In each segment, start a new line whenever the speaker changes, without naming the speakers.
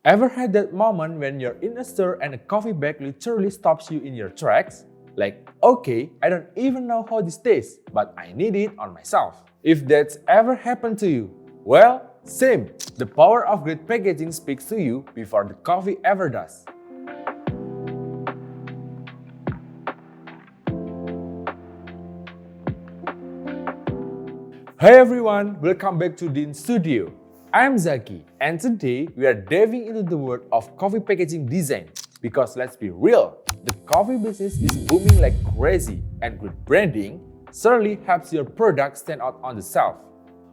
Ever had that moment when you're in a store and a coffee bag literally stops you in your tracks? Like, okay, I don't even know how this tastes, but I need it on myself. If that's ever happened to you, well, same. The power of great packaging speaks to you before the coffee ever does. Hey everyone, welcome back to Dean Studio. I'm Zaki, and today we are diving into the world of coffee packaging design. Because let's be real, the coffee business is booming like crazy, and good branding certainly helps your product stand out on the shelf.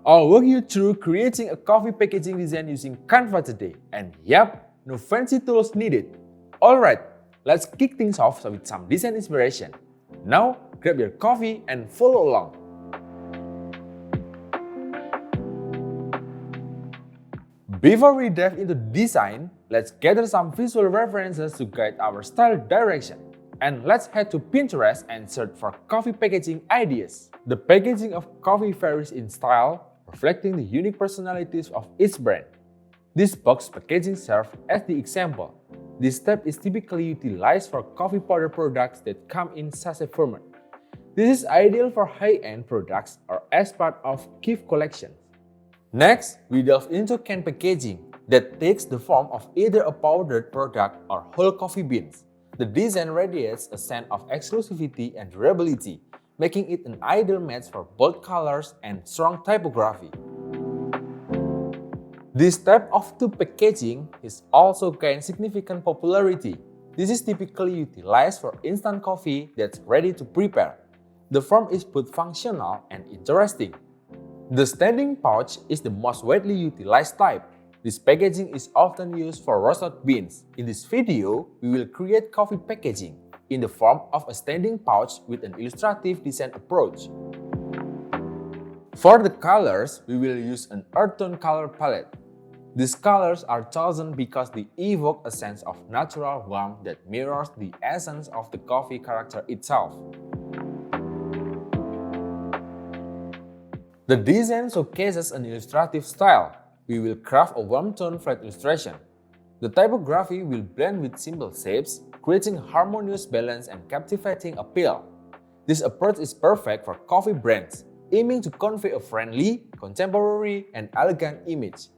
I'll walk you through creating a coffee packaging design using Canva today, and yep, no fancy tools needed. Alright, let's kick things off with some design inspiration. Now, grab your coffee and follow along. Before we dive into design, let's gather some visual references to guide our style direction. And let's head to Pinterest and search for coffee packaging ideas. The packaging of coffee varies in style, reflecting the unique personalities of each brand. This box packaging serves as the example. This step is typically utilized for coffee powder products that come in sachet format. This is ideal for high-end products or as part of gift collections. Next, we delve into can packaging that takes the form of either a powdered product or whole coffee beans. The design radiates a sense of exclusivity and durability, making it an ideal match for bold colors and strong typography. This type of tube packaging is also gained significant popularity. This is typically utilized for instant coffee that's ready to prepare. The form is both functional and interesting. The standing pouch is the most widely utilized type. This packaging is often used for roasted beans. In this video, we will create coffee packaging in the form of a standing pouch with an illustrative design approach. For the colors, we will use an earth tone color palette. These colors are chosen because they evoke a sense of natural warmth that mirrors the essence of the coffee character itself. The design showcases an illustrative style. We will craft a warm tone flat illustration. The typography will blend with simple shapes, creating harmonious balance and captivating appeal. This approach is perfect for coffee brands, aiming to convey a friendly, contemporary, and elegant image.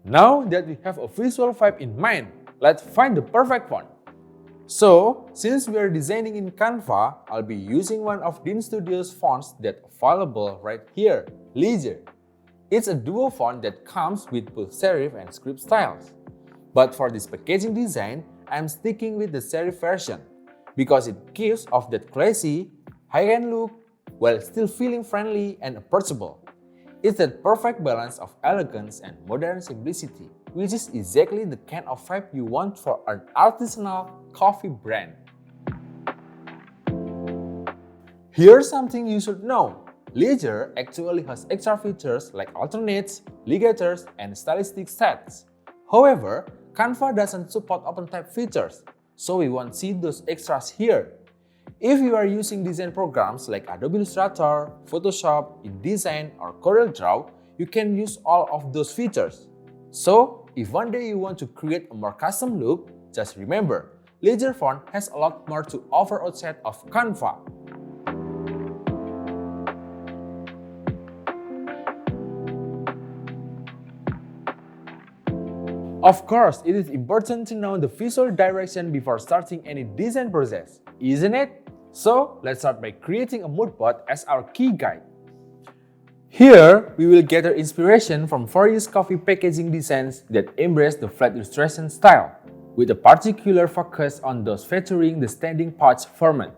Now that we have a visual vibe in mind, let's find the perfect font. So, since we are designing in Canva, I'll be using one of Dean Studio's fonts that's available right here, Ledger. It's a duo font that comes with both serif and script styles. But for this packaging design, I'm sticking with the serif version because it gives off that classy, high-end look while still feeling friendly and approachable. It's that perfect balance of elegance and modern simplicity, which is exactly the kind of vibe you want for an artisanal coffee brand. Here's something you should know. Ledger actually has extra features like alternates, ligatures, and stylistic sets. However, Canva doesn't support OpenType features, so we won't see those extras here. If you are using design programs like Adobe Illustrator, Photoshop, InDesign, or CorelDRAW, you can use all of those features. So, if one day you want to create a more custom look, just remember, Ledger font has a lot more to offer outside of Canva. Of course, it is important to know the visual direction before starting any design process, isn't it? So, let's start by creating a moodboard as our key guide. Here, we will gather inspiration from various coffee packaging designs that embrace the flat illustration style, with a particular focus on those featuring the standing pouch format.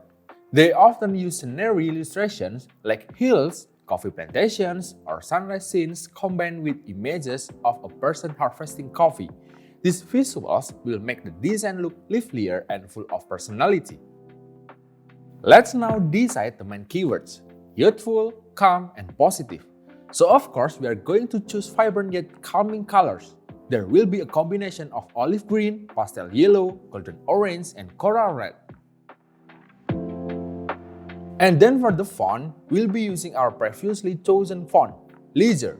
They often use scenery illustrations like hills, coffee plantations, or sunrise scenes combined with images of a person harvesting coffee. These visuals will make the design look livelier and full of personality. Let's now decide the main keywords: youthful, calm, and positive. So of course, we are going to choose vibrant yet calming colors. There will be a combination of olive green, pastel yellow, golden orange, and coral red. And then for the font, we'll be using our previously chosen font, Ledger.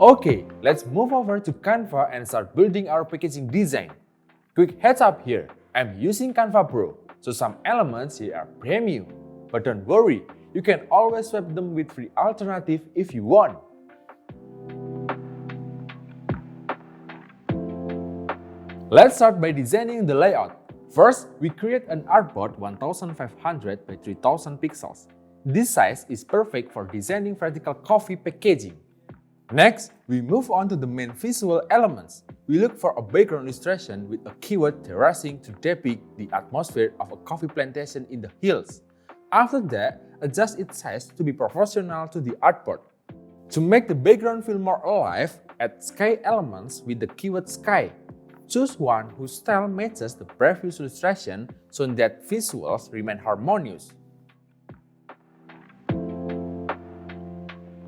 Okay, let's move over to Canva and start building our packaging design. Quick heads up here, I'm using Canva Pro, so some elements here are premium. But don't worry, you can always swap them with free alternative if you want. Let's start by designing the layout. First, we create an artboard 1500 by 3000 pixels. This size is perfect for designing vertical coffee packaging. Next, we move on to the main visual elements. We look for a background illustration with a keyword terracing to depict the atmosphere of a coffee plantation in the hills. After that, adjust its size to be proportional to the artboard. To make the background feel more alive, add sky elements with the keyword sky. Choose one whose style matches the previous illustration so that visuals remain harmonious.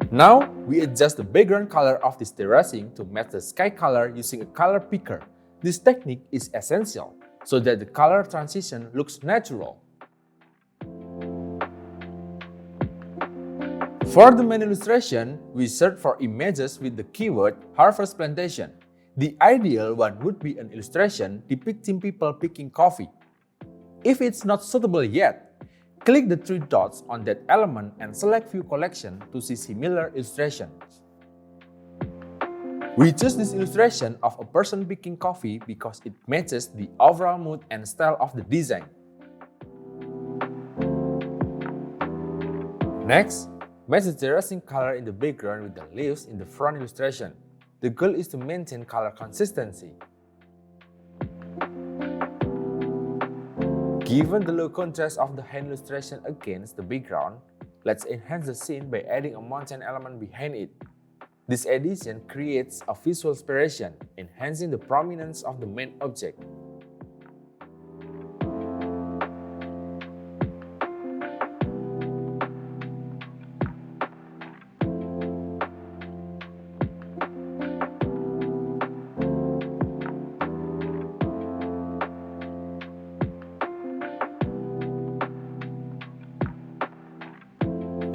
Now, we adjust the background color of this terracing to match the sky color using a color picker. This technique is essential so that the color transition looks natural. For the main illustration, we search for images with the keyword Harvest Plantation. The ideal one would be an illustration depicting people picking coffee. If it's not suitable yet, click the three dots on that element and select View Collection to see similar illustrations. We choose this illustration of a person picking coffee because it matches the overall mood and style of the design. Next, match the terracing color in the background with the leaves in the front illustration. The goal is to maintain color consistency. Given the low contrast of the hand illustration against the background, let's enhance the scene by adding a mountain element behind it. This addition creates a visual inspiration, enhancing the prominence of the main object.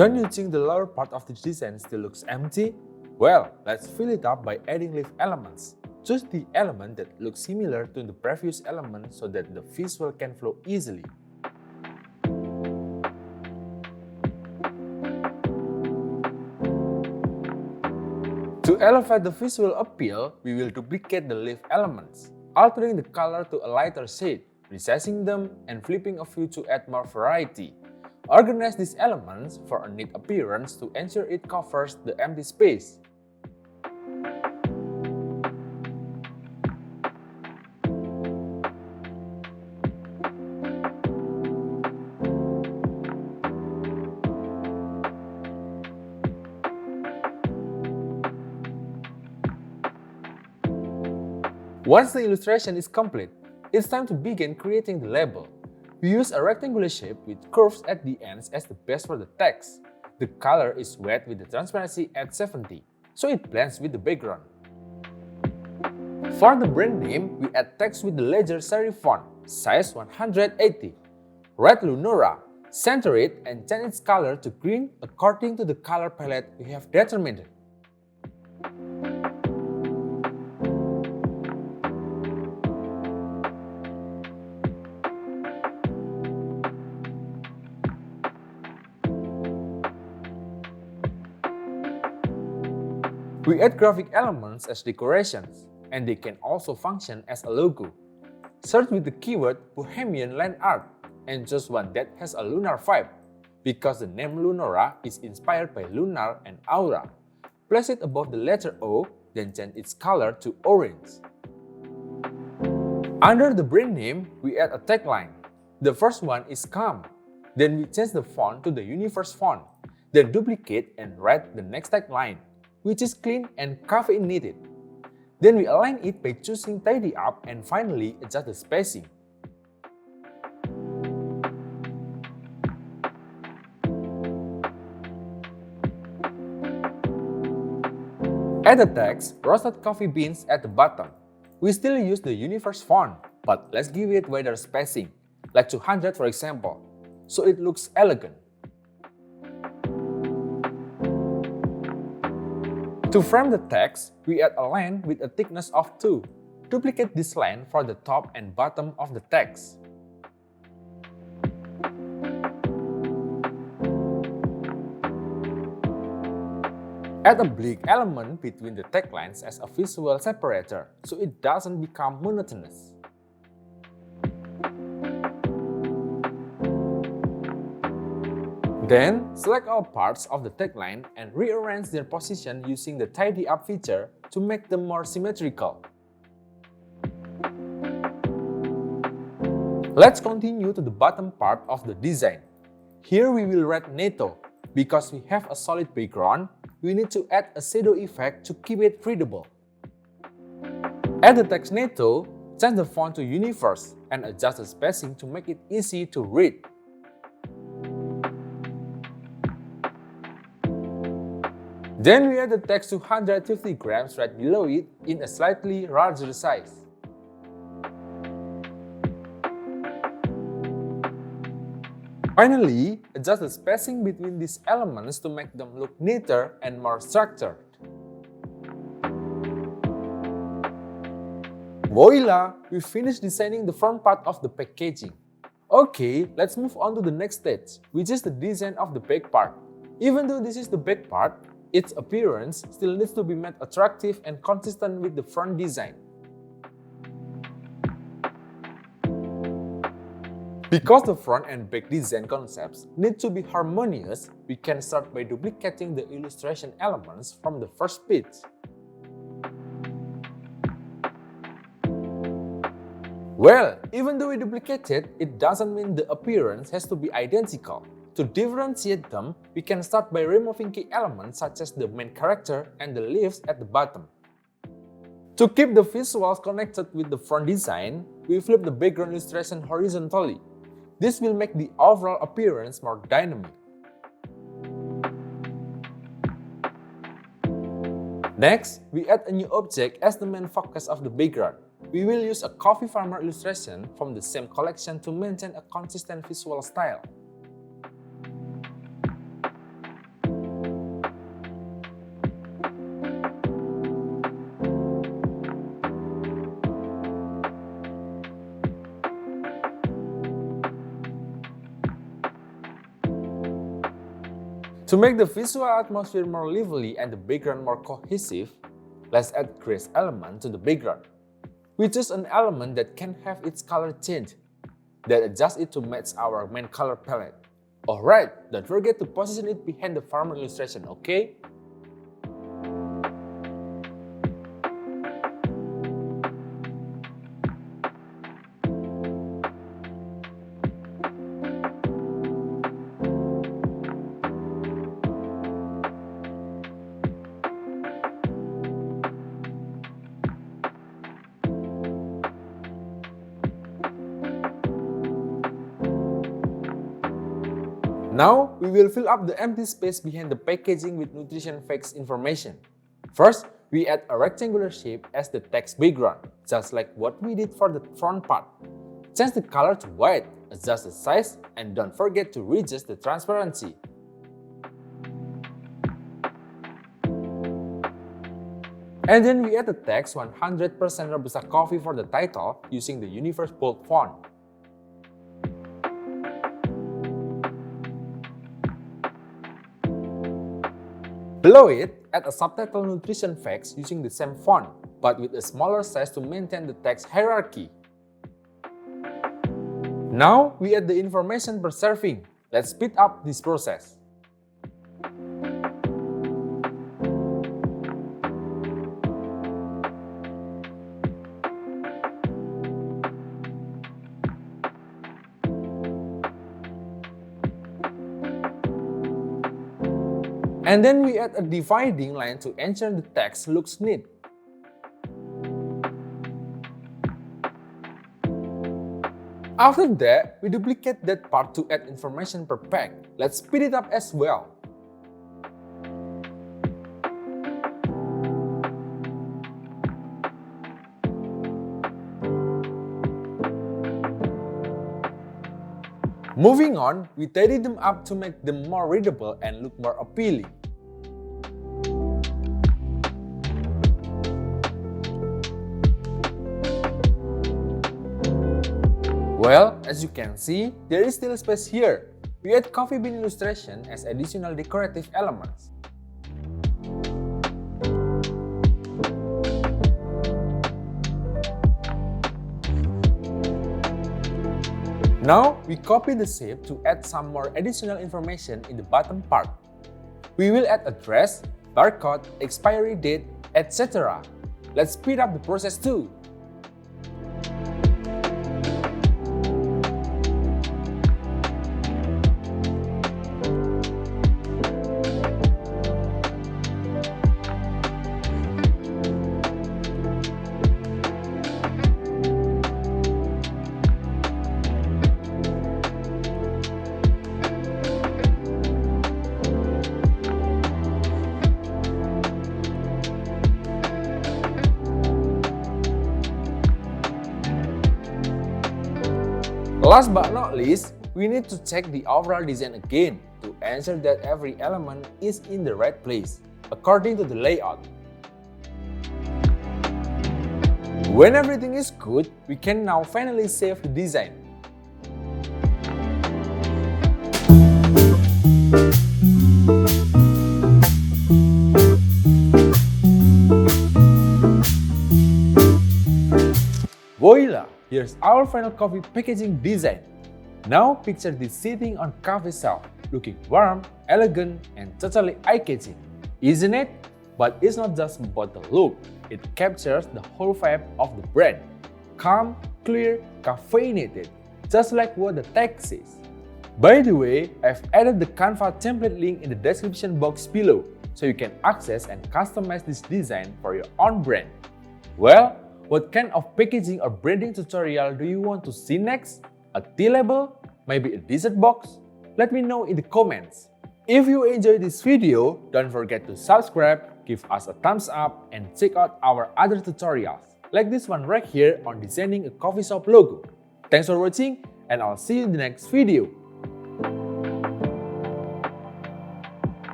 Don't you think the lower part of the design still looks empty? Well, let's fill it up by adding leaf elements. Choose the element that looks similar to the previous element so that the visual can flow easily. To elevate the visual appeal, we will duplicate the leaf elements, altering the color to a lighter shade, resizing them, and flipping a few to add more variety. Organize these elements for a neat appearance to ensure it covers the empty space. Once the illustration is complete, it's time to begin creating the label. We use a rectangular shape with curves at the ends as the base for the text. The color is wet with the transparency at 70, so it blends with the background. For the brand name, we add text with the ledger serif font, size 180. Red Lunora, center it and change its color to green according to the color palette we have determined. We add graphic elements as decorations, and they can also function as a logo. Search with the keyword Bohemian Land Art and choose one that has a lunar vibe, because the name Lunora is inspired by lunar and aura. Place it above the letter O, then change its color to orange. Under the brand name, we add a tagline. The first one is calm. Then we change the font to the universe font. Then duplicate and write the next tagline, which is clean and caffeinated. Then we align it by choosing tidy up and finally adjust the spacing. Add the text roasted coffee beans at the bottom. We still use the universe font, but let's give it wider spacing, like 200 for example, so it looks elegant. To frame the text, we add a line with a thickness of 2. Duplicate this line for the top and bottom of the text. Add a bleak element between the taglines as a visual separator, so it doesn't become monotonous. Then, select all parts of the tagline and rearrange their position using the Tidy Up feature to make them more symmetrical. Let's continue to the bottom part of the design. Here we will write NATO. Because we have a solid background, we need to add a shadow effect to keep it readable. Add the text NATO, change the font to Universe, and adjust the spacing to make it easy to read. Then we add the text to 150 grams right below it in a slightly larger size. Finally, adjust the spacing between these elements to make them look neater and more structured. Voila! We finished designing the front part of the packaging. Okay, let's move on to the next stage, which is the design of the back part. Even though this is the back part, its appearance still needs to be made attractive and consistent with the front design. Because the front and back design concepts need to be harmonious, we can start by duplicating the illustration elements from the first page. Well, even though we duplicated, it doesn't mean the appearance has to be identical. To differentiate them, we can start by removing key elements such as the main character and the leaves at the bottom. To keep the visuals connected with the front design, we flip the background illustration horizontally. This will make the overall appearance more dynamic. Next, we add a new object as the main focus of the background. We will use a coffee farmer illustration from the same collection to maintain a consistent visual style. To make the visual atmosphere more lively and the background more cohesive, let's add grace element to the background. We choose an element that can have its color changed, then adjust it to match our main color palette. Alright, don't forget to position it behind the farmer illustration, okay? Now, we will fill up the empty space behind the packaging with nutrition facts information. First, we add a rectangular shape as the text background, just like what we did for the front part. Change the color to white, adjust the size, and don't forget to readjust the transparency. And then we add the text 100% Robusta Coffee for the title using the Universe bold font. Below it, add a subtitle Nutrition Facts using the same font, but with a smaller size to maintain the text hierarchy. Now, we add the information per serving. Let's speed up this process. And then we add a dividing line to ensure the text looks neat. After that, we duplicate that part to add information per pack. Let's speed it up as well. Moving on, we tidy them up to make them more readable and look more appealing. Well, as you can see, there is still space here. We add coffee bean illustration as additional decorative elements. Now, we copy the shape to add some more additional information in the bottom part. We will add address, barcode, expiry date, etc. Let's speed up the process too. Last but not least, we need to check the overall design again to ensure that every element is in the right place, according to the layout. When everything is good, we can now finally save the design. Voila! Here's our final coffee packaging design. Now picture this sitting on coffee shelf, looking warm, elegant, and totally eye-catching, isn't it? But it's not just about the look, it captures the whole vibe of the brand. Calm, clear, caffeinated, just like what the tag says. By the way, I've added the Canva template link in the description box below, so you can access and customize this design for your own brand. Well, what kind of packaging or branding tutorial do you want to see next? A tea label? Maybe a dessert box? Let me know in the comments. If you enjoyed this video, don't forget to subscribe, give us a thumbs up, and check out our other tutorials, like this one right here on designing a coffee shop logo. Thanks for watching, and I'll see you in the next video.